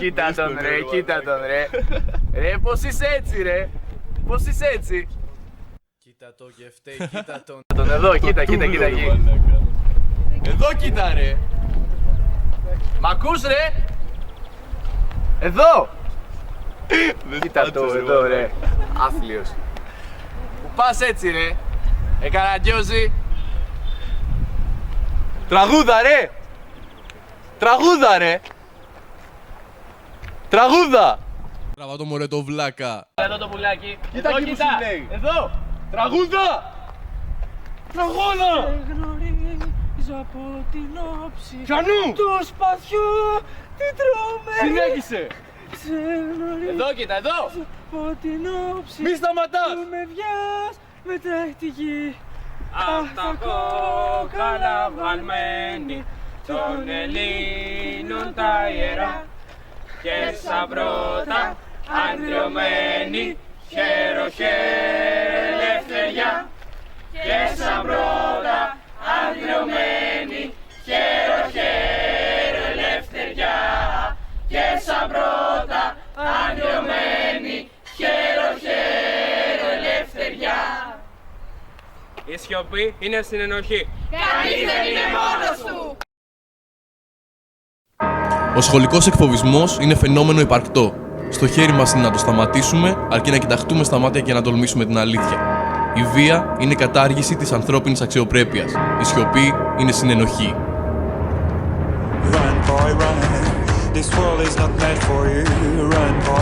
Κοίτα τον ρε, κοίτα τον ρε. Ρε, πώς είσαι έτσι ρε. Πώς είσαι έτσι. Κοίτα το γευτέ, κοίτα τον. Τον εδώ, κοίτα, κοίτα, κοίτα εκεί. Εδώ κοίτα ρε. Μ' ακούς ρε. Εδώ. Κοίτα το εδώ ρε. Άθλιος. Που πας έτσι ρε. Καραγκιόζη. Τραγούδα ρε. Τραγούδα ρε. Τραγούδα. Τραβά το μωρέ το βλάκα. Εδώ το πουλάκι. Κοίτα Εδώ, εκεί που κοίτα. σου λέει. Εδώ. Τραγούδα! Τραγούδα! Γνωρίζω από την όψη Πιανού! του σπαθιού την τρομερή. Συνέχισε! Σε γνωρίζω Εδώ κοίτα, εδώ. από την όψη Μη σταματάς! του με βιάς με τρέχει γη. Αχ, τα κόκαλα βαλμένοι των Ελλήνων τα ιερά και σαν πρώτα αντριωμένοι χέρο χέρο ελευθεριά και σαν πρώτα αντριωμένοι χέρο χέρο ελευθεριά και σαν πρώτα αντριωμένοι χέρο χέρο ελευθεριά. Η σιωπή είναι συνενοχή. Κανείς δεν είναι μόνος του. Ο σχολικός εκφοβισμός είναι φαινόμενο υπαρκτό. Στο χέρι μας είναι να το σταματήσουμε, αρκεί να κοιταχτούμε στα μάτια και να τολμήσουμε την αλήθεια. Η βία είναι κατάργηση της ανθρώπινης αξιοπρέπειας. Η σιωπή είναι συνενοχή. Run, boy, run. This world is not meant for you. Run, boy.